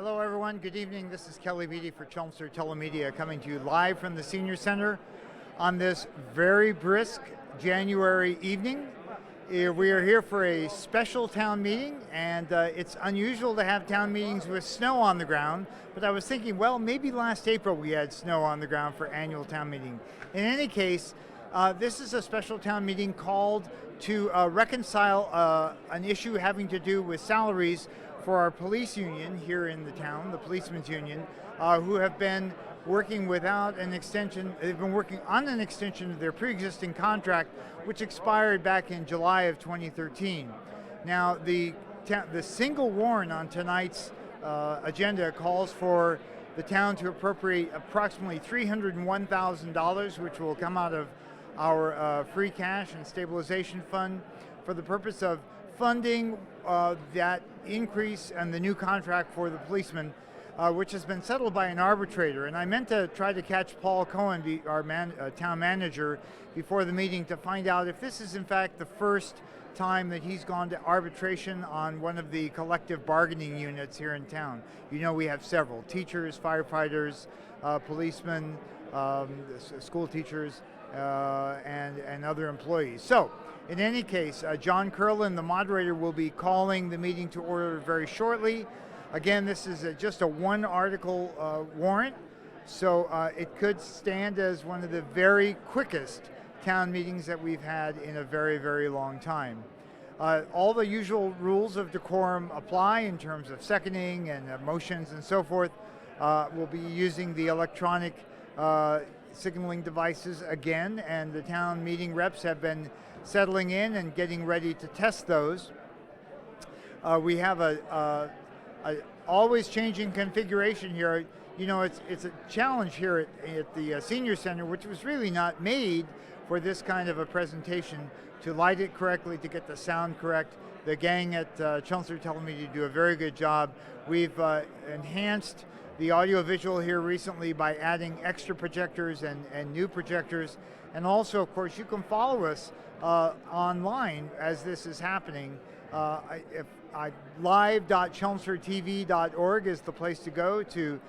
Hello everyone, good evening. This is Kelly Beatty for Chelmsford Telemedia coming to you live from the Senior Center on this very brisk January evening. We are here for a special town meeting, and it's unusual to have town meetings with snow on the ground, but I was thinking, well, maybe last April we had snow on the ground for annual town meeting. In any case, this is a special town meeting called to reconcile an issue having to do with salaries for our police union here in the town, the Policemen's Union, who have been working without an extension. They've been working on an extension of their pre-existing contract, which expired back in July of 2013. Now, the single warrant on tonight's agenda calls for the town to appropriate approximately $301,000, which will come out of our free cash and stabilization fund for the purpose of funding that increase and the new contract for the policemen, which has been settled by an arbitrator. And I meant to try to catch Paul Cohen, our town manager, before the meeting to find out if this is in fact the first time that he's gone to arbitration on one of the collective bargaining units here in town. You know, we have several: teachers, firefighters, policemen, school teachers, and other employees. So, in any case, John Curlin, the moderator, will be calling the meeting to order very shortly. Again, this is just a one-article warrant, so it could stand as one of the very quickest town meetings that we've had in a very, very long time. All the usual rules of decorum apply in terms of seconding and motions and so forth. We'll be using the electronic signaling devices again, and the town meeting reps have been settling in and getting ready to test those. We have a always changing configuration here. You know, it's a challenge here at the Senior Center, which was really not made for this kind of a presentation, to light it correctly, to get the sound correct. The gang at Chelmsford Telemedia do a very good job. We've enhanced the audio-visual here recently by adding extra projectors and new projectors. And also, of course, you can follow us online as this is happening. Live.chelmsfordtv.org is the place to go to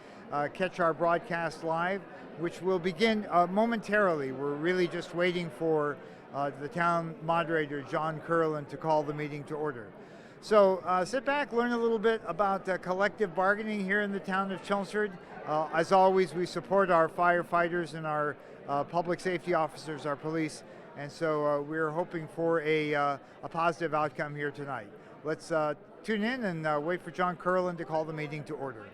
catch our broadcast live, which will begin momentarily. We're really just waiting for the town moderator, John Curlin, to call the meeting to order. So sit back, learn a little bit about collective bargaining here in the town of Chelmsford. As always, we support our firefighters and our public safety officers, our police, and so we're hoping for a positive outcome here tonight. Let's tune in and wait for John Curlin to call the meeting to order.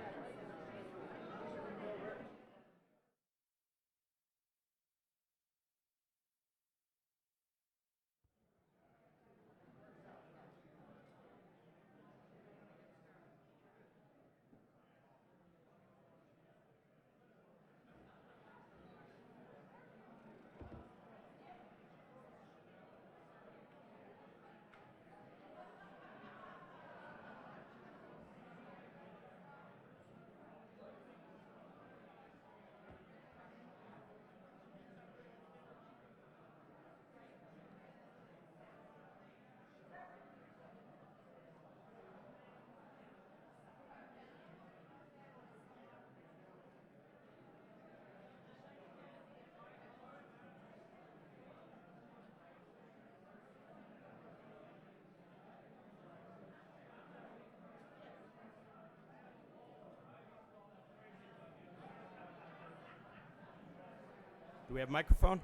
Do we have a microphone?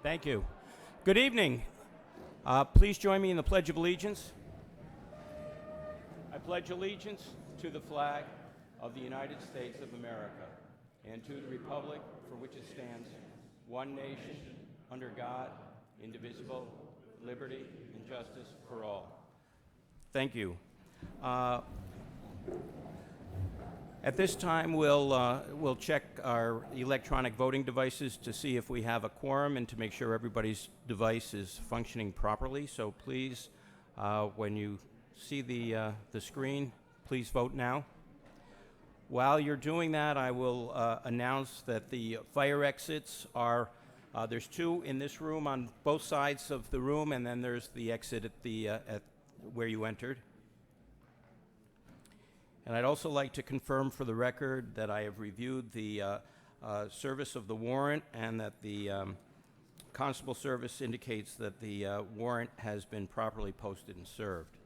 Thank you. Good evening. Please join me in the Pledge of Allegiance. I pledge allegiance to the flag of the United States of America and to the republic for which it stands, one nation, under God, indivisible, liberty and justice for all. Thank you. At this time, we'll check our electronic voting devices to see if we have a quorum and to make sure everybody's device is functioning properly. So please, when you see the screen, please vote now. While you're doing that, I will announce that the fire exits are, there's two in this room on both sides of the room, and then there's the exit at where you entered. And I'd also like to confirm for the record that I have reviewed the service of the warrant and that the Constable Service indicates that the warrant has been properly posted and served.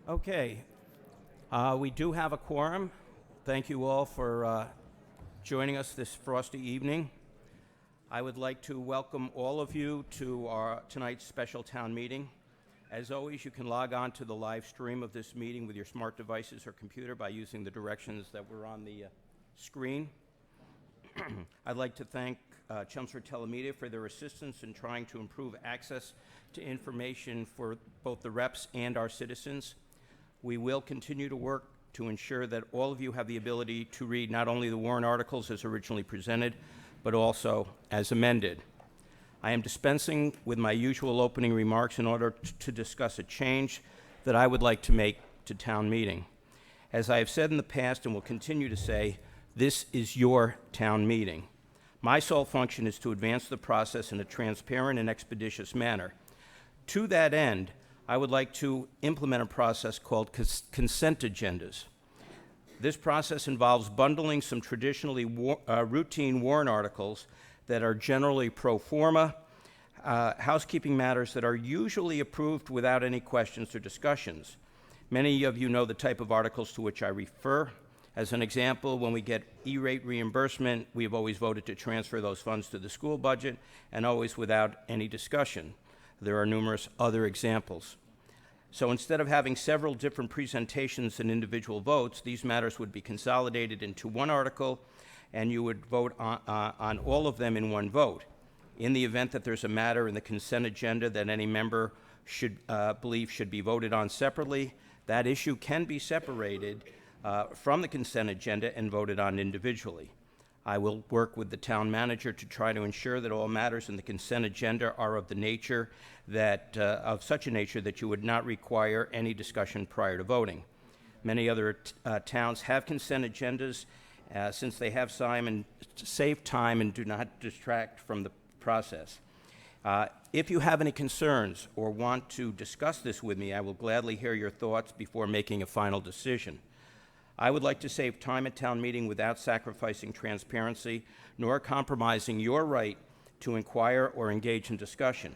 Okay, we do have a quorum. Thank you all for joining us this frosty evening. I would like to welcome all of you to tonight's special town meeting. As always, you can log on to the live stream of this meeting with your smart devices or computer by using the directions that were on the screen. I'd like to thank Chelmsford Telemedia for their assistance in trying to improve access to information for both the reps and our citizens. We will continue to work to ensure that all of you have the ability to read not only the warrant articles as originally presented, but also as amended. I am dispensing with my usual opening remarks in order to discuss a change that I would like to make to town meeting. As I have said in the past and will continue to say, this is your town meeting. My sole function is to advance the process in a transparent and expeditious manner. To that end, I would like to implement a process called consent agendas. This process involves bundling some traditionally routine warrant articles that are generally pro forma, housekeeping matters that are usually approved without any questions or discussions. Many of you know the type of articles to which I refer. As an example, when we get E-rate reimbursement, we have always voted to transfer those funds to the school budget, and always without any discussion. There are numerous other examples. So instead of having several different presentations and individual votes, these matters would be consolidated into one article, and you would vote on all of them in one vote. In the event that there's a matter in the consent agenda that any member should believe should be voted on separately, that issue can be separated from the consent agenda and voted on individually. I will work with the town manager to try to ensure that all matters in the consent agenda are of the nature that, of such a nature that you would not require any discussion prior to voting. Many other towns have consent agendas since they have save time and do not distract from the process. If you have any concerns or want to discuss this with me, I will gladly hear your thoughts before making a final decision. I would like to save time at town meeting without sacrificing transparency nor compromising your right to inquire or engage in discussion.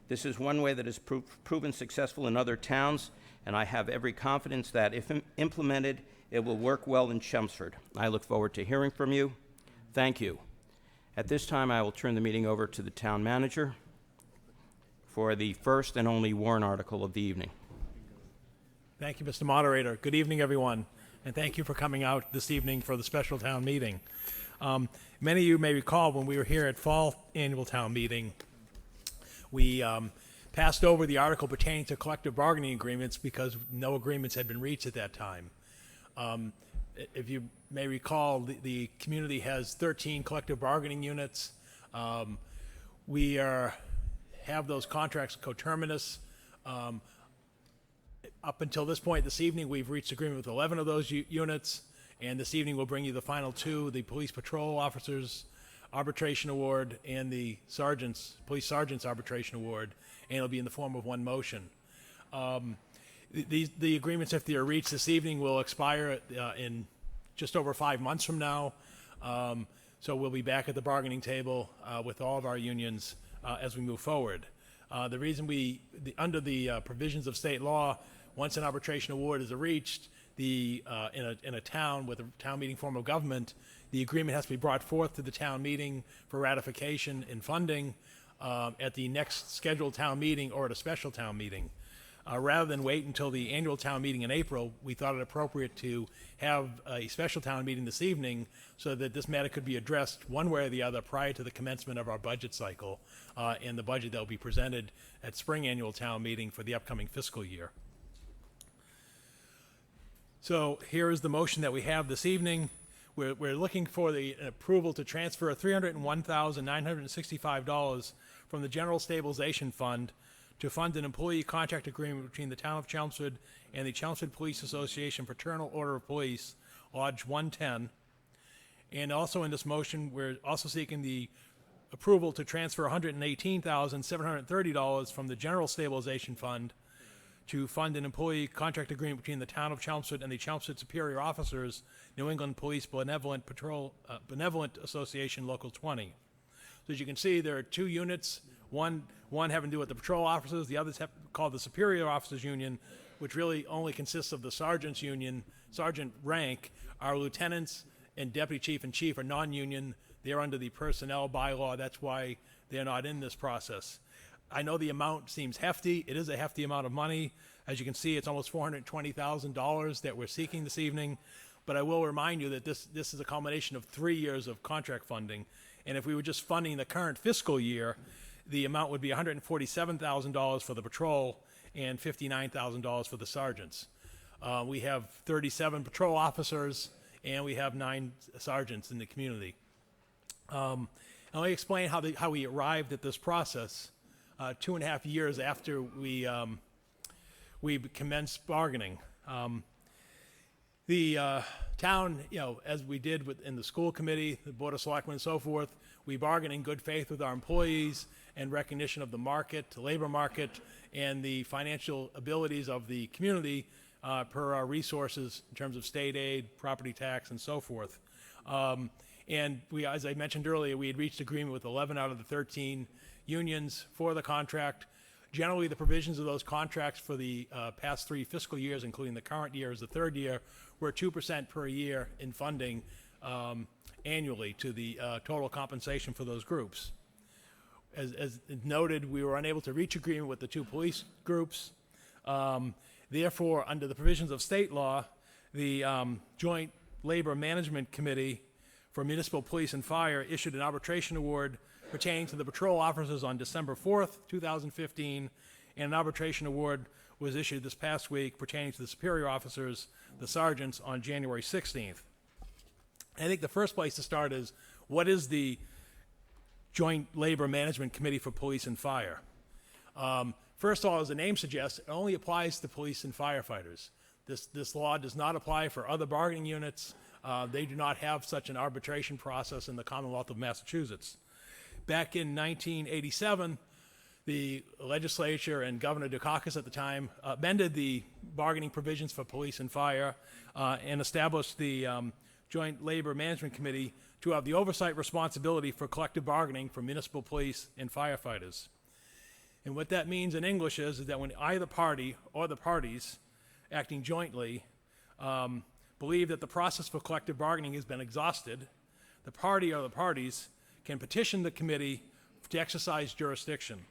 This is one way that has proven successful in other towns, and I have every confidence that if implemented, it will work well in Chelmsford. I look forward to hearing from you. Thank you. At this time, I will turn the meeting over to the town manager for the first and only warrant article of the evening. Thank you, Mr. Moderator. Good evening, everyone, and thank you for coming out this evening for the special town meeting. Many of you may recall when we were here at fall annual town meeting, we passed over the article pertaining to collective bargaining agreements because no agreements had been reached at that time. If you may recall, the community has 13 collective bargaining units. We have those contracts coterminous. Up until this point this evening, we've reached agreement with 11 of those units, and this evening we'll bring you the final two, the police patrol officers arbitration award and the police sergeants arbitration award, and it'll be in the form of one motion. The agreements, if they are reached this evening, will expire in just over 5 months from now. So we'll be back at the bargaining table with all of our unions as we move forward. The reason under the provisions of state law, once an arbitration award is reached, in a town with a town meeting form of government, the agreement has to be brought forth to the town meeting for ratification and funding at the next scheduled town meeting or at a special town meeting. Rather than wait until the annual town meeting in April, we thought it appropriate to have a special town meeting this evening so that this matter could be addressed one way or the other prior to the commencement of our budget cycle and the budget that will be presented at spring annual town meeting for the upcoming fiscal year. So here is the motion that we have this evening. We're looking for the approval to transfer $301,965 from the General Stabilization Fund to fund an employee contract agreement between the Town of Chelmsford and the Chelmsford Police Association Fraternal Order of Police, Lodge 110. And also in this motion, we're also seeking the approval to transfer $118,730 from the General Stabilization Fund to fund an employee contract agreement between the Town of Chelmsford and the Chelmsford Superior Officers, New England Police Benevolent Association, Local 20. So as you can see, there are two units, one having to do with the patrol officers, the others called the Superior Officers Union, which really only consists of the sergeant's union, sergeant rank. Our lieutenants and deputy chief and chief are non-union. They're under the personnel bylaw. That's why they're not in this process. I know the amount seems hefty. It is a hefty amount of money. As you can see, it's almost $420,000 that we're seeking this evening. But I will remind you that this is a culmination of 3 years of contract funding. And if we were just funding the current fiscal year, the amount would be $147,000 for the patrol and $59,000 for the sergeants. We have 37 patrol officers and we have 9 sergeants in the community. And let me explain how we arrived at this process 2.5 years after we commenced bargaining. The town, as we did in the school committee, the Board of Selectmen and so forth, we bargained in good faith with our employees and recognition of the market, the labor market, and the financial abilities of the community per our resources in terms of state aid, property tax, and so forth. And we, as I mentioned earlier, we had reached agreement with 11 out of the 13 unions for the contract. Generally, the provisions of those contracts for the past 3 fiscal years, including the current year as the third year, were 2% per year in funding annually to the total compensation for those groups. As noted, we were unable to reach agreement with the 2 police groups. Therefore, under the provisions of state law, the Joint Labor Management Committee for Municipal Police and Fire issued an arbitration award pertaining to the patrol officers on December 4th, 2015, and an arbitration award was issued this past week pertaining to the superior officers, the sergeants, on January 16th. I think the first place to start is, what is the Joint Labor Management Committee for Police and Fire? First of all, as the name suggests, it only applies to police and firefighters. This law does not apply for other bargaining units. They do not have such an arbitration process in the Commonwealth of Massachusetts. Back in 1987, the legislature and Governor Dukakis at the time amended the bargaining provisions for police and fire and established the Joint Labor Management Committee to have the oversight responsibility for collective bargaining for municipal police and firefighters. And what that means in English is that when either party or the parties acting jointly believe that the process for collective bargaining has been exhausted, the party or the parties can petition the committee to exercise jurisdiction.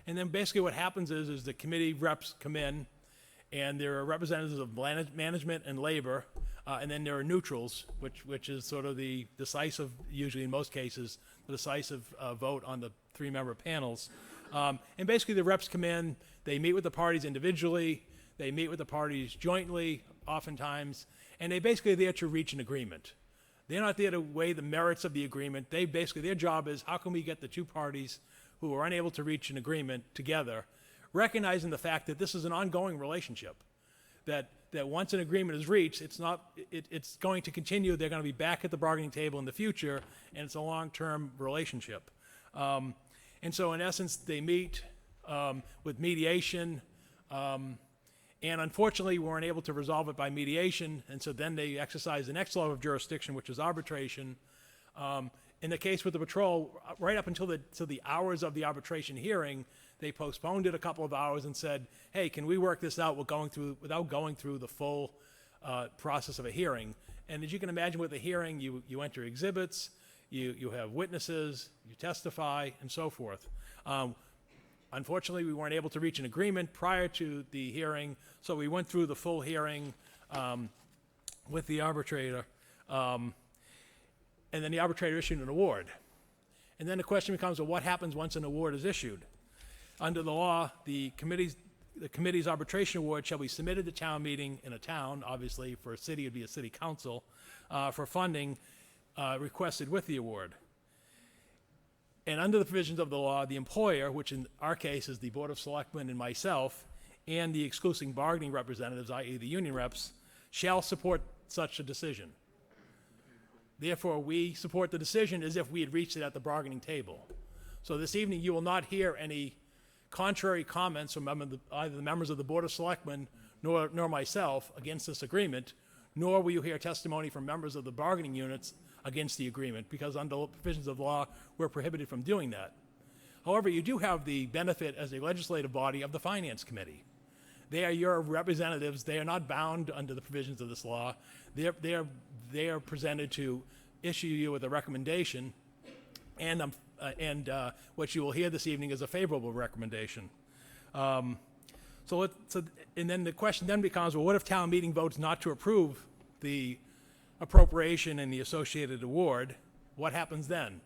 And then basically what happens is the committee reps come in, and there are representatives of management and labor, and then there are neutrals, which is sort of the decisive, usually in most cases, the decisive vote on the 3-member panels. And basically the reps come in, they meet with the parties individually, they meet with the parties jointly, oftentimes, and they basically are there to reach an agreement. They're not there to weigh the merits of the agreement. Their job is, how can we get the 2 parties who are unable to reach an agreement together, recognizing the fact that this is an ongoing relationship, that once an agreement is reached, it's going to continue. They're going to be back at the bargaining table in the future, and it's a long-term relationship. And so in essence, they meet with mediation, and unfortunately, we weren't able to resolve it by mediation, and so then they exercised the next level of jurisdiction, which is arbitration. In the case with the patrol, right up until the hours of the arbitration hearing, they postponed it a couple of hours and said, hey, can we work this out without going through the full process of a hearing? And as you can imagine with a hearing, you enter exhibits, you have witnesses, you testify, and so forth. Unfortunately, we weren't able to reach an agreement prior to the hearing, so we went through the full hearing with the arbitrator, and then the arbitrator issued an award. And then the question becomes, well, what happens once an award is issued? Under the law, the committee's arbitration award shall be submitted to town meeting in a town, obviously for a city, it'd be a city council, for funding requested with the award. And under the provisions of the law, the employer, which in our case is the Board of Selectmen and myself, and the exclusive bargaining representatives, i.e. the union reps, shall support such a decision. Therefore, we support the decision as if we had reached it at the bargaining table. So this evening, you will not hear any contrary comments from either the members of the Board of Selectmen nor myself against this agreement, nor will you hear testimony from members of the bargaining units against the agreement, because under provisions of the law, we're prohibited from doing that. However, you do have the benefit as a legislative body of the Finance Committee. They are your representatives. They are not bound under the provisions of this law. They are presented to issue you with a recommendation, and what you will hear this evening is a favorable recommendation. And then the question then becomes, well, what if town meeting votes not to approve the appropriation and the associated award? What happens then?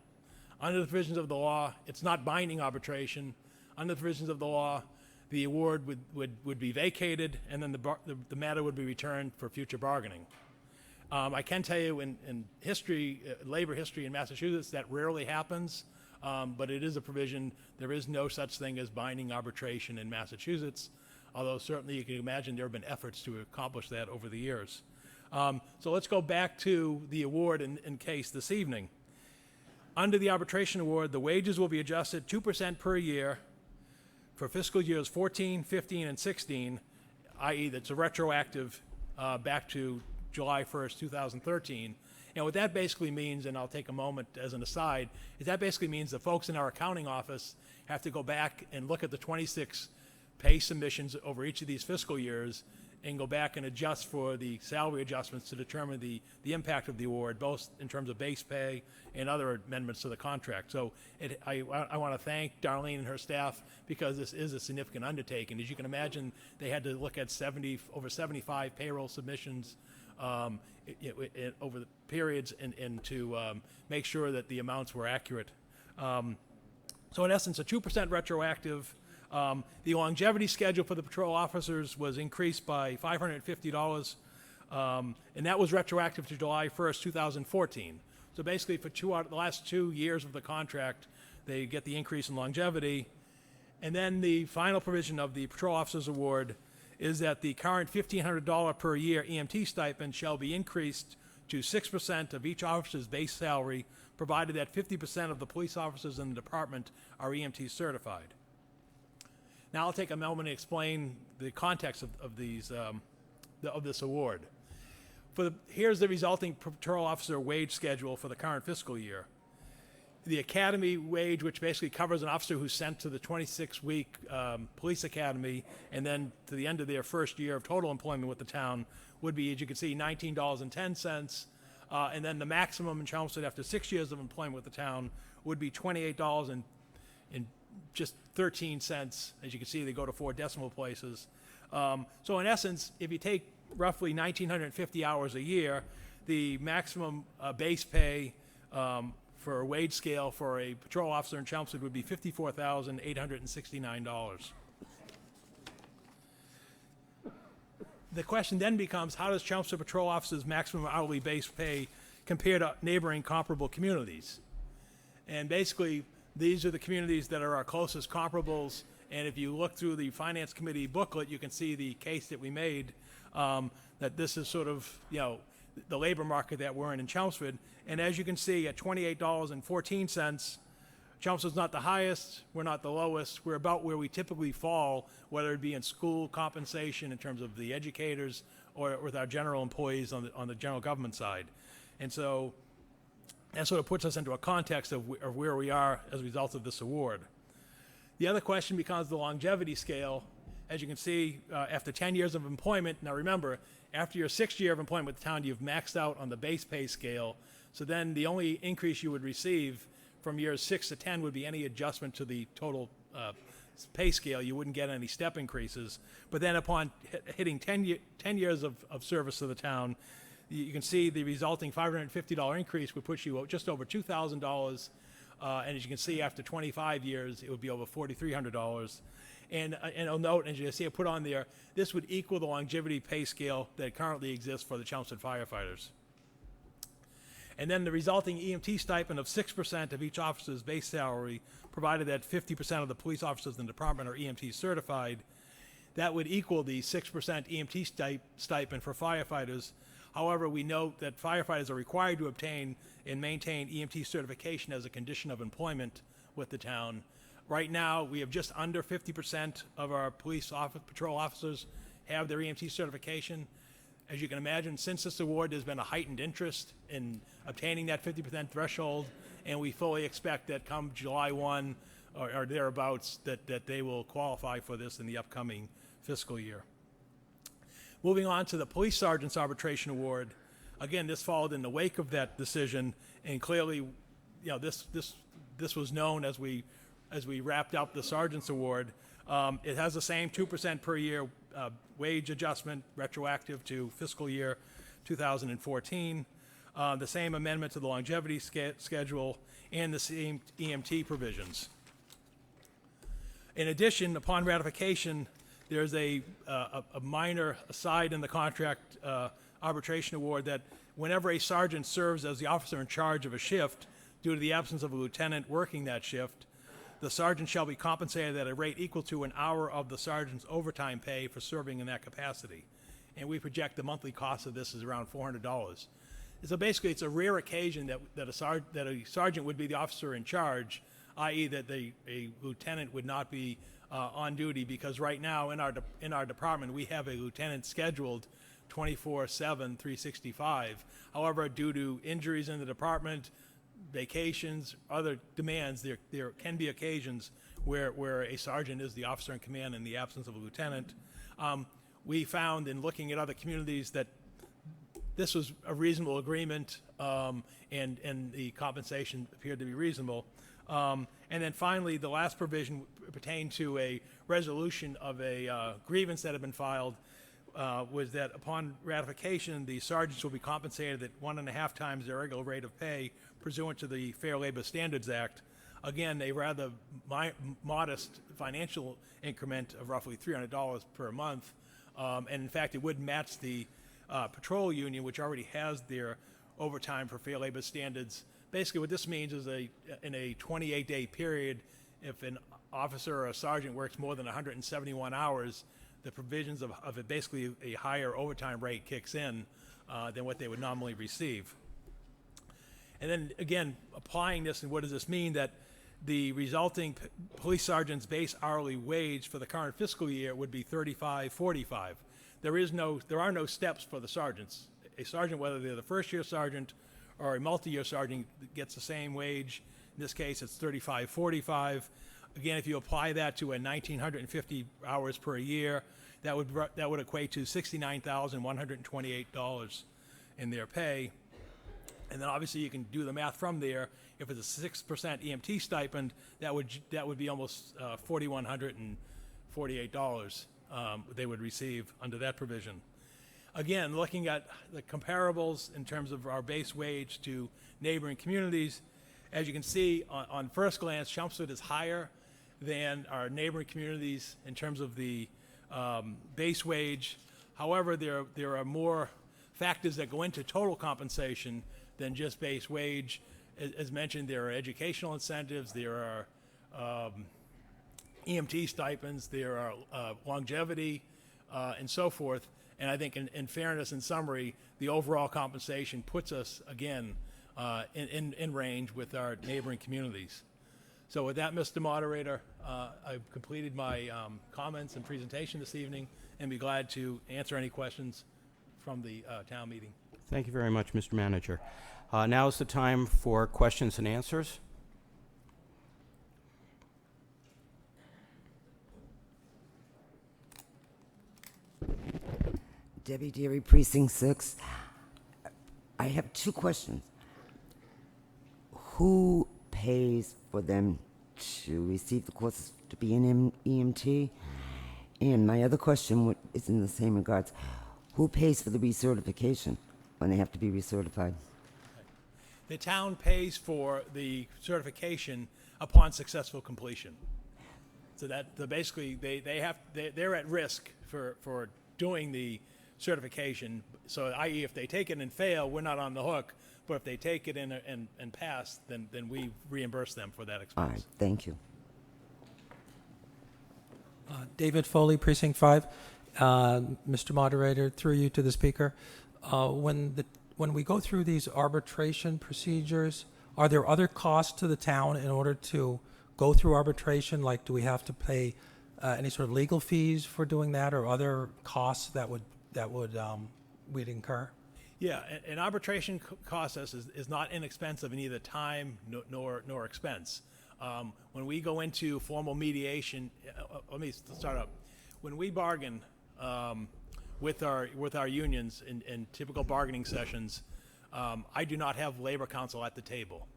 Under the provisions of the law, it's not binding arbitration. Under the provisions of the law, the award would be vacated, and then the matter would be returned for future bargaining. I can tell you in history, labor history in Massachusetts, that rarely happens, but it is a provision. There is no such thing as binding arbitration in Massachusetts, although certainly you can imagine there have been efforts to accomplish that over the years. So let's go back to the award in case this evening. Under the arbitration award, the wages will be adjusted 2% per year for fiscal years 14, 15, and 16, i.e. that's a retroactive back to July 1st, 2013. And what that basically means, and I'll take a moment as an aside, is that basically means the folks in our accounting office have to go back and look at the 26 pay submissions over each of these fiscal years and go back and adjust for the salary adjustments to determine the impact of the award, both in terms of base pay and other amendments to the contract. So I want to thank Darlene and her staff, because this is a significant undertaking. As you can imagine, they had to look at over 75 payroll submissions over the periods and to make sure that the amounts were accurate. So in essence, a 2% retroactive. The longevity schedule for the patrol officers was increased by $550, and that was retroactive to July 1st, 2014. So basically, for the last 2 years of the contract, they get the increase in longevity. And then the final provision of the patrol officers award is that the current $1,500 per year EMT stipend shall be increased to 6% of each officer's base salary, provided that 50% of the police officers in the department are EMT certified. Now I'll take a moment to explain the context of this award. Here's the resulting patrol officer wage schedule for the current fiscal year. The academy wage, which basically covers an officer who's sent to the 26-week police academy and then to the end of their first year of total employment with the town, would be, as you can see, $19.10. And then the maximum in Chelmsford after 6 years of employment with the town would be $28 and just 13 cents. As you can see, they go to 4 decimal places. So in essence, if you take roughly 1,950 hours a year, the maximum base pay for a wage scale for a patrol officer in Chelmsford would be $54,869. The question then becomes, how does Chelmsford patrol officers' maximum hourly base pay compare to neighboring comparable communities? And basically, these are the communities that are our closest comparables, and if you look through the Finance Committee booklet, you can see the case that we made, that this is sort of, the labor market that we're in Chelmsford. And as you can see, at $28.14, Chelmsford's not the highest, we're not the lowest, we're about where we typically fall, whether it be in school compensation in terms of the educators or with our general employees on the general government side. And so that sort of puts us into a context of where we are as a result of this award. The other question becomes the longevity scale. As you can see, after 10 years of employment, now remember, after your 6th year of employment with the town, you've maxed out on the base pay scale. So then the only increase you would receive from years 6 to 10 would be any adjustment to the total pay scale, you wouldn't get any step increases. But then upon hitting 10 years of service to the town, you can see the resulting $550 increase would put you just over $2,000. And as you can see, after 25 years, it would be over $4,300. And I'll note, as you can see, I put on there, this would equal the longevity pay scale that currently exists for the Chelmsford firefighters. And then the resulting EMT stipend of 6% of each officer's base salary, provided that 50% of the police officers in the department are EMT certified, that would equal the 6% EMT stipend for firefighters. However, we note that firefighters are required to obtain and maintain EMT certification as a condition of employment with the town. Right now, we have just under 50% of our patrol officers have their EMT certification. As you can imagine, since this award, there's been a heightened interest in obtaining that 50% threshold, and we fully expect that come July 1 or thereabouts, that they will qualify for this in the upcoming fiscal year. Moving on to the Police Sergeant's Arbitration Award. Again, this followed in the wake of that decision, and clearly, this was known as we wrapped up the Sergeant's Award. It has the same 2% per year wage adjustment, retroactive to fiscal year 2014, the same amendment to the longevity schedule, and the same EMT provisions. In addition, upon ratification, there's a minor aside in the contract arbitration award that whenever a sergeant serves as the officer in charge of a shift due to the absence of a lieutenant working that shift, the sergeant shall be compensated at a rate equal to an hour of the sergeant's overtime pay for serving in that capacity. And we project the monthly cost of this is around $400. So basically, it's a rare occasion that a sergeant would be the officer in charge, i.e. that a lieutenant would not be on duty, because right now in our department we have a lieutenant scheduled 24/7, 365. However, due to injuries in the department, vacations, other demands, there can be occasions where a sergeant is the officer in command in the absence of a lieutenant. We found in looking at other communities that this was a reasonable agreement, and the compensation appeared to be reasonable. And then finally, the last provision pertained to a resolution of a grievance that had been filed, was that upon ratification, the sergeants will be compensated at 1.5 times their regular rate of pay pursuant to the Fair Labor Standards Act. Again, a rather modest financial increment of roughly $300 per month. And in fact, it would match the patrol union, which already has their overtime for Fair Labor Standards. Basically, what this means is in a 28-day period, if an officer or a sergeant works more than 171 hours, the provisions of basically a higher overtime rate kicks in than what they would normally receive. And then again, applying this, and what does this mean? That the resulting police sergeant's base hourly wage for the current fiscal year would be $35.45. There are no steps for the sergeants. A sergeant, whether they're the first year sergeant or a multi-year sergeant, gets the same wage. In this case, it's $35.45. Again, if you apply that to 1,950 hours per year, that would equate to $69,128 in their pay. And then obviously you can do the math from there. If it's a 6% EMT stipend, that would be almost $4,148 they would receive under that provision. Again, looking at the comparables in terms of our base wage to neighboring communities, as you can see on first glance, Chelmsford is higher than our neighboring communities in terms of the base wage. However, there are more factors that go into total compensation than just base wage. As mentioned, there are educational incentives, there are EMT stipends, there are longevity, and so forth. And I think in fairness, in summary, the overall compensation puts us, again, in range with our neighboring communities. So with that, Mr. Moderator, I've completed my comments and presentation this evening, and be glad to answer any questions from the town meeting. Thank you very much, Mr. Manager. Now is the time for questions and answers. Debbie Deary, Precinct 6. I have two questions. Who pays for them to receive the courses to be an EMT? And my other question is in the same regards. Who pays for the recertification when they have to be recertified? The town pays for the certification upon successful completion. So basically they're at risk for doing the certification. So i.e. if they take it and fail, we're not on the hook. But if they take it and pass, then we reimburse them for that All expense. right, thank you. David Foley, Precinct 5. Mr. Moderator, through you to the speaker. When we go through these arbitration procedures, are there other costs to the town in order to go through arbitration? Like, do we have to pay any sort of legal fees for doing that, or other costs that we'd incur? Yeah, an arbitration process is not inexpensive in either time nor expense. When we go into formal mediation, let me start up. When we bargain with our unions in typical bargaining sessions, I do not have labor counsel at the table.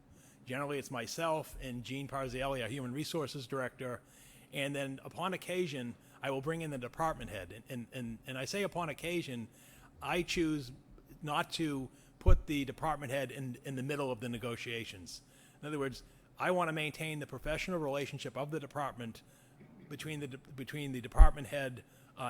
Generally, it's myself and Gene Parzielli, our human resources director, and then upon occasion, I will bring in the department head. And I say upon occasion, I choose not to put the department head in the middle of the negotiations. In other words, I want to maintain the professional relationship of the department between the department head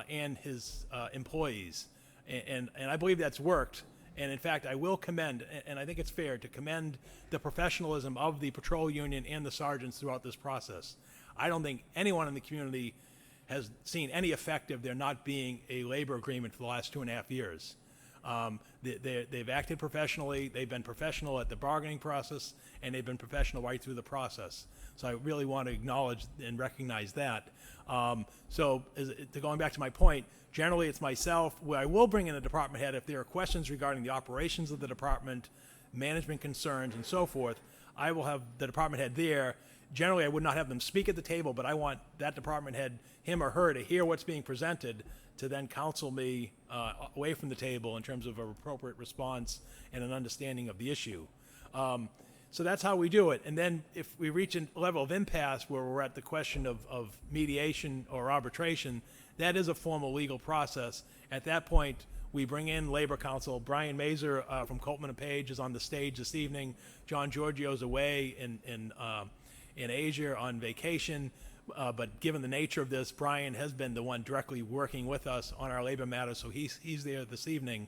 and his employees, and I believe that's worked. And in fact, I will commend, and I think it's fair to commend the professionalism of the patrol union and the sergeants throughout this process. I don't think anyone in the community has seen any effect of there not being a labor agreement for the last 2.5 years. They've acted professionally, they've been professional at the bargaining process, and they've been professional right through the process. So I really want to acknowledge and recognize that. Going back to my point, generally it's myself, where I will bring in a department head if there are questions regarding the operations of the department, management concerns, and so forth. I will have the department head there. Generally, I would not have them speak at the table, but I want that department head, him or her, to hear what's being presented, to then counsel me away from the table in terms of an appropriate response and an understanding of the issue. So that's how we do it. And then if we reach a level of impasse where we're at the question of mediation or arbitration, that is a formal legal process. At that point, we bring in labor counsel. Brian Mazur from Coltman & Page is on the stage this evening. John Giorgio's away in Asia on vacation. But given the nature of this, Brian has been the one directly working with us on our labor matters, so he's there this evening.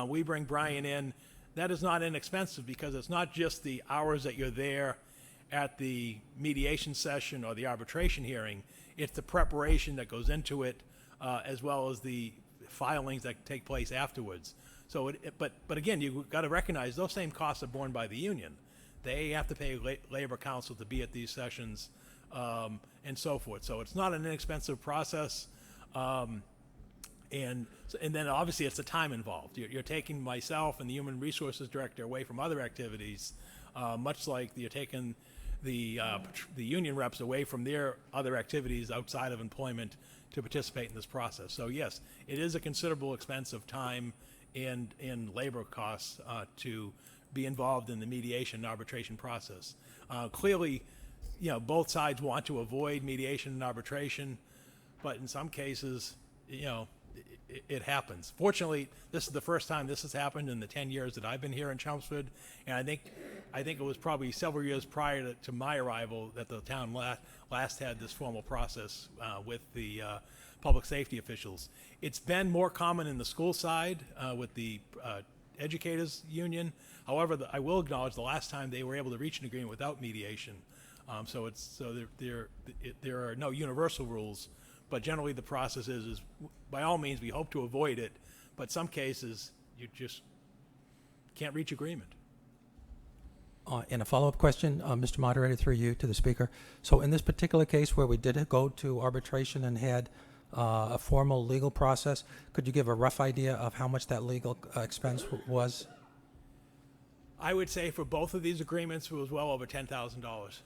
We bring Brian in. That is not inexpensive because it's not just the hours that you're there at the mediation session or the arbitration hearing. It's the preparation that goes into it, as well as the filings that take place afterwards. So, but again, you've got to recognize those same costs are borne by the union. They have to pay labor counsel to be at these sessions. And so forth. So it's not an inexpensive process, and then obviously it's the time involved. You're taking myself and the human resources director away from other activities, much like you're taking the union reps away from their other activities outside of employment to participate in this process. So yes, it is a considerable expense of time and labor costs to be involved in the mediation and arbitration process. Clearly, both sides want to avoid mediation and arbitration, but in some cases, it happens. Fortunately, this is the first time this has happened in the 10 years that I've been here in Chelmsford, and I think it was probably several years prior to my arrival that the town last had this formal process with the public safety officials. It's been more common in the school side with the educators union. However, I will acknowledge the last time they were able to reach an agreement without mediation. So there are no universal rules, but generally the process is by all means we hope to avoid it, but some cases you just can't reach agreement. And a follow-up question, Mr. Moderator, through you to the speaker. So in this particular case where we did go to arbitration and had a formal legal process, could you give a rough idea of how much that legal expense was? I would say for both of these agreements it was well over $10,000.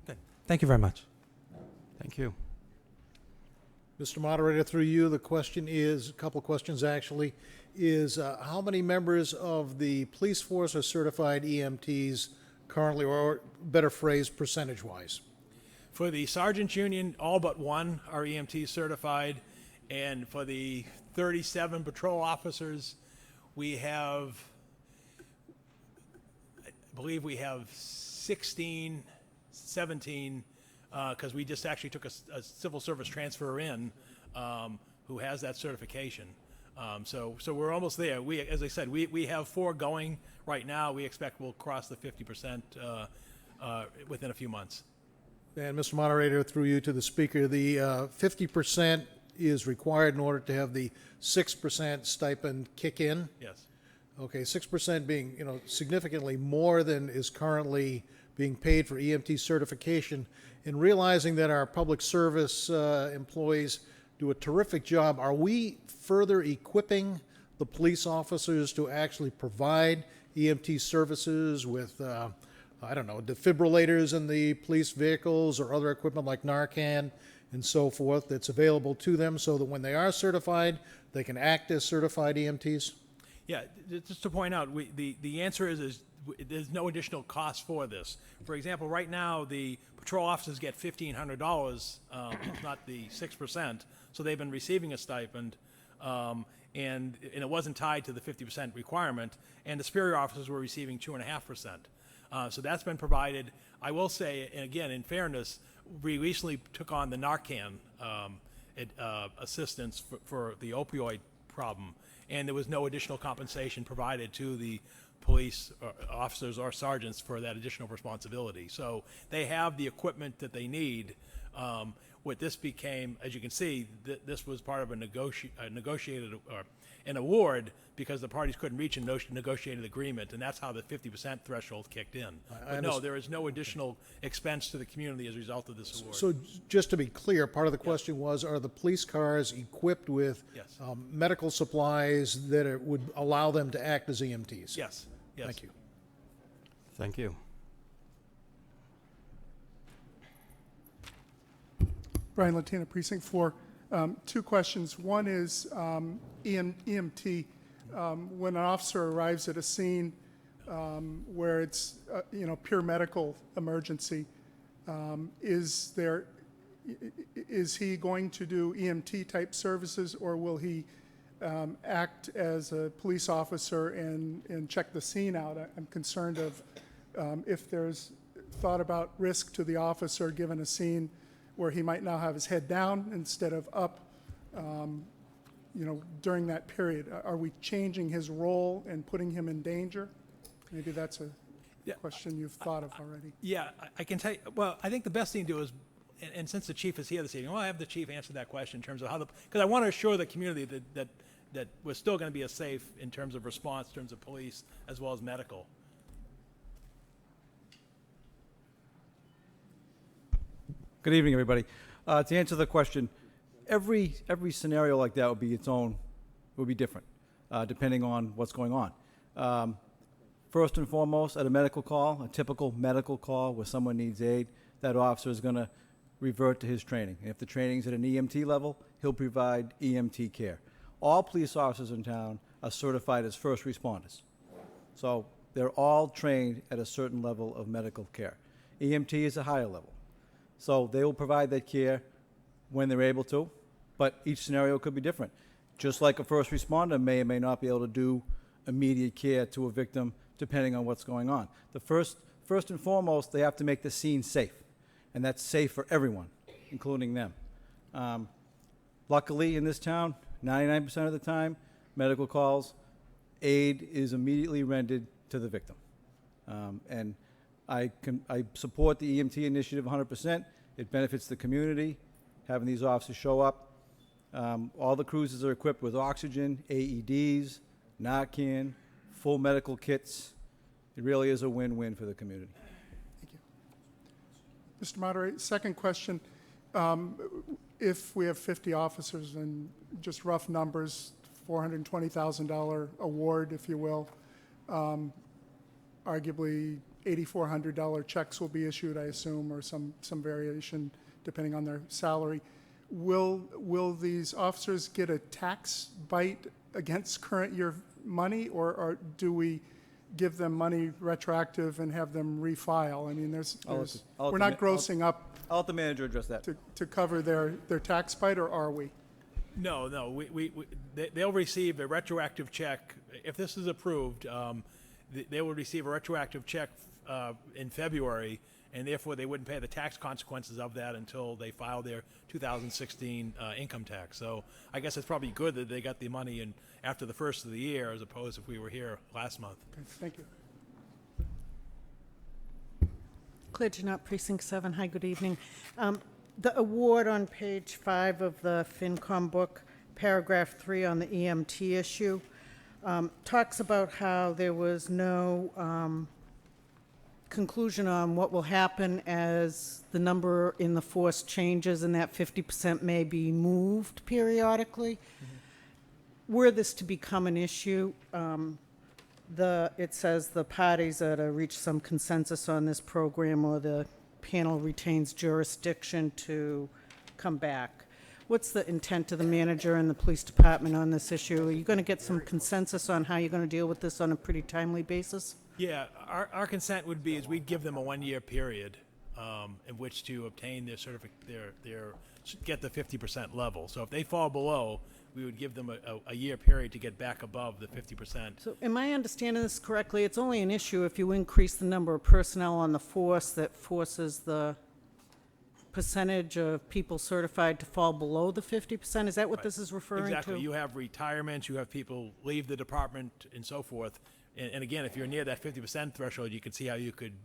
Okay. Thank you very much. Thank you. Mr. Moderator, through you, the question is, a couple of questions actually, is how many members of the police force are certified EMTs currently, or better phrase, percentage-wise? For the Sergeants Union, all but one are EMT certified, and for the 37 patrol officers, we have, I believe we have 16, 17, because we just actually took a civil service transfer in who has that certification. So we're almost there. As I said, we have 4 going right now. We expect we'll cross the 50% within a few months. And Mr. Moderator, through you to the speaker, the 50% is required in order to have the 6% stipend kick in? Yes. Okay, 6% being, significantly more than is currently being paid for EMT certification. And realizing that our public service employees do a terrific job, are we further equipping the police officers to actually provide EMT services with defibrillators in the police vehicles or other equipment like Narcan and so forth that's available to them so that when they are certified, they can act as certified EMTs? Yeah, just to point out, the answer is there's no additional cost for this. For example, right now, the patrol officers get $1,500, not the 6%, so they've been receiving a stipend, and it wasn't tied to the 50% requirement, and the superior officers were receiving 2.5%. So that's been provided. I will say, and again, in fairness, we recently took on the Narcan assistance for the opioid problem, and there was no additional compensation provided to the police officers or sergeants for that additional responsibility. So they have the equipment that they need. What this became, as you can see, this was part of a negotiated an award because the parties couldn't reach a negotiated agreement, and that's how the 50% threshold kicked in. But no, there is no additional expense to the community as a result of this award. So just to be clear, part of the question was, are the police cars equipped with Yes. Medical supplies that would allow them to act as EMTs? Yes. Yes. Thank you. Thank you. Brian Latina, Precinct 4. 2 questions. One is EMT. When an officer arrives at a scene where it's pure medical emergency, is he going to do EMT type services, or will he act as a police officer and check the scene out? I'm concerned of if there's thought about risk to the officer given a scene where he might now have his head down instead of up, during that period. Are we changing his role and putting him in danger? Maybe that's a question you've thought of already. Yeah, I can tell you, well, I think the best thing to do is, and since the chief is here this evening, well, I have the chief answer that question in terms of how because I want to assure the community that we're still going to be a safe in terms of response, in terms of police, as well as medical. Good evening, everybody. To answer the question, every scenario like that would be different, depending on what's going on. First and foremost, at a medical call, a typical medical call where someone needs aid, that officer is going to revert to his training. And if the training's at an EMT level, he'll provide EMT care. All police officers in town are certified as first responders. So they're all trained at a certain level of medical care. EMT is a higher level. So they will provide that care when they're able to, but each scenario could be different. Just like a first responder may or may not be able to do immediate care to a victim depending on what's going on. The first and foremost, they have to make the scene safe, and that's safe for everyone, including them. Luckily, in this town, 99% of the time, medical calls, aid is immediately rendered to the victim. And I support the EMT initiative 100%. It benefits the community, having these officers show up. All the cruisers are equipped with oxygen, AEDs, Narcan, full medical kits. It really is a win-win for the community. Thank you. Mr. Moderator, second question. If we have 50 officers and just rough numbers, $420,000 award, if you will, arguably $8,400 checks will be issued, I assume, or some variation depending on their salary. Will these officers get a tax bite against current year money, or do we give them money retroactive and have them refile. I mean, I'll we're not grossing up I'll let the manager address that. to cover their tax bite, or are we? No, they'll receive a retroactive check. If this is approved, they will receive a retroactive check in February, and therefore they wouldn't pay the tax consequences of that until they file their 2016 income tax. So I guess it's probably good that they got the money in after the first of the year, as opposed to if we were here last month. Okay, thank you. Claire Janot, Precinct 7. Hi, good evening. The award on page 5 of the FinCom book, paragraph 3 on the EMT issue, talks about how there was no conclusion on what will happen as the number in the force changes, and that 50% may be moved periodically. Were this to become an issue, it says the parties are to reach some consensus on this program, or the panel retains jurisdiction to come back. What's the intent of the manager and the police department on this issue? Are you going to get some consensus on how you're going to deal with this on a pretty timely basis? Yeah, our consent would be is we'd give them a 1-year period in which to obtain their get the 50% level. So if they fall below, we would give them a year period to get back above the 50%. So am I understanding this correctly? It's only an issue if you increase the number of personnel on the force that forces the percentage of people certified to fall below the 50%? Is that what this is referring to? Exactly. You have retirements, you have people leave the department and so forth. And again, if you're near that 50% threshold, you can see how you could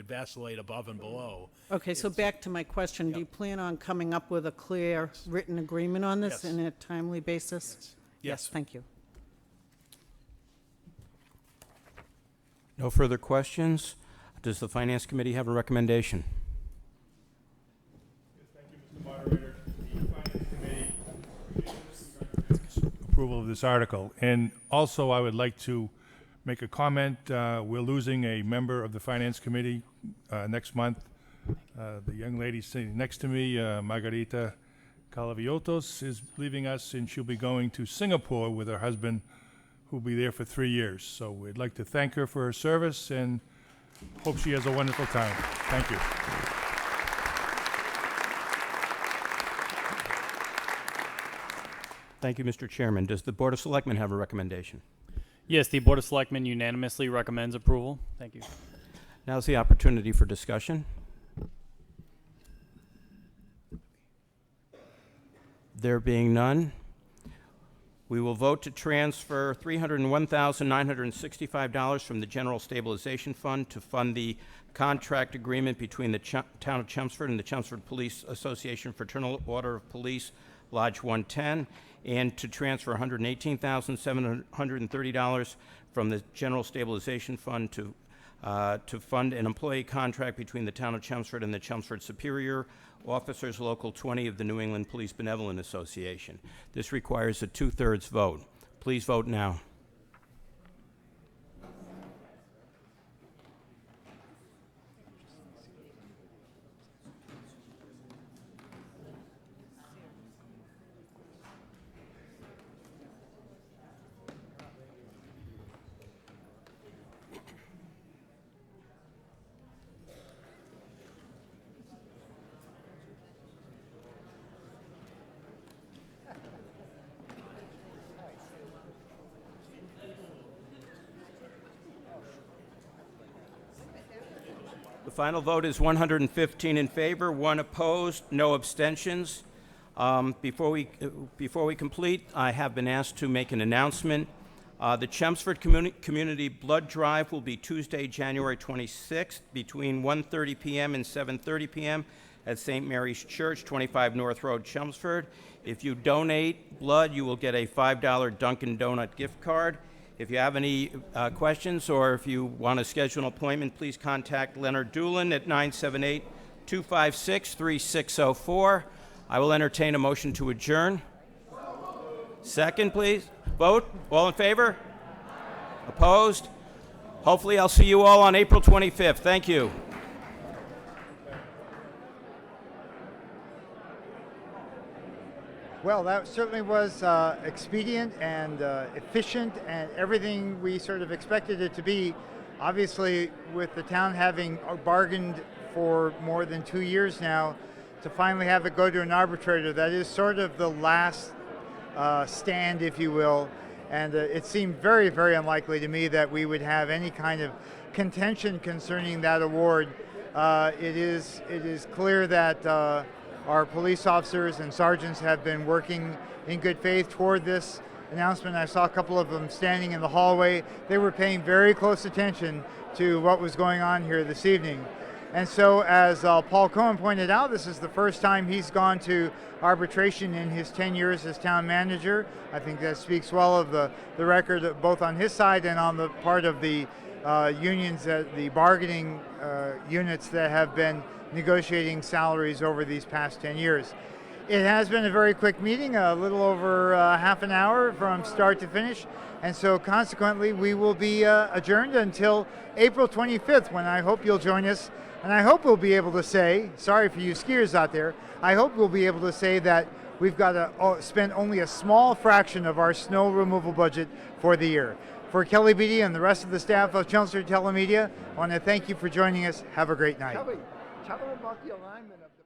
vacillate above and below. Okay, so back to my question, do you plan on coming up with a clear written agreement on this Yes. in a timely basis? Yes. Thank you. No further questions. Does the Finance Committee have a recommendation? Thank you, Mr. Moderator. The Finance Committee approval of this article. And also, I would like to make a comment. We're losing a member of the Finance Committee next month. The young lady sitting next to me, Margarita Calaviotos, is leaving us, and she'll be going to Singapore with her husband, who'll be there for 3 years. So we'd like to thank her for her service and hope she has a wonderful time. Thank you. Thank you, Mr. Chairman. Does the Board of Selectmen have a recommendation? Yes, the Board of Selectmen unanimously recommends approval. Thank you. Now's the opportunity for discussion. There being none, we will vote to transfer $301,965 from the General Stabilization Fund to fund the contract agreement between the Town of Chelmsford and the Chelmsford Police Association Fraternal Order of Police, Lodge 110, and to transfer $118,730 from the General Stabilization Fund to fund an employee contract between the Town of Chelmsford and the Chelmsford Superior Officers Local 20 of the New England Police Benevolent Association. This requires a 2/3 vote. Please vote now. The final vote is 115 in favor, 1 opposed, no abstentions. Before we complete, I have been asked to make an announcement. The Chelmsford Community Blood Drive will be Tuesday, January 26th, between 1:30 p.m. and 7:30 p.m. at St. Mary's Church, 25 North Road, Chelmsford. If you donate blood, you will get a $5 Dunkin' Donut gift card. If you have any questions or if you want to schedule an appointment, please contact Leonard Doolin at 978-256-3604. I will entertain a motion to adjourn. Second, please. Vote. All in favor? Opposed? Hopefully I'll see you all on April 25th. Thank you. Well, that certainly was expedient and efficient and everything we sort of expected it to be. Obviously, with the town having bargained for more than 2 years now, to finally have it go to an arbitrator, that is sort of the last stand, if you will. And it seemed very, very unlikely to me that we would have any kind of contention concerning that award. It is clear that our police officers and sergeants have been working in good faith toward this announcement. I saw a couple of them standing in the hallway. They were paying very close attention to what was going on here this evening. And so, as Paul Cohen pointed out, this is the first time he's gone to arbitration in his 10 years as town manager. I think that speaks well of the record, both on his side and on the part of the unions, the bargaining units that have been negotiating salaries over these past 10 years. It has been a very quick meeting, a little over half an hour from start to finish, and so consequently we will be adjourned until April 25th, when I hope you'll join us. And I hope we'll be able to say, sorry for you skiers out there, I hope we'll be able to say that we've got to spend only a small fraction of our snow removal budget for the year. For Kelly Beatty and the rest of the staff of Chelmsford Telemedia, I want to thank you for joining us. Have a great night. Kelly, tell them about the alignment of the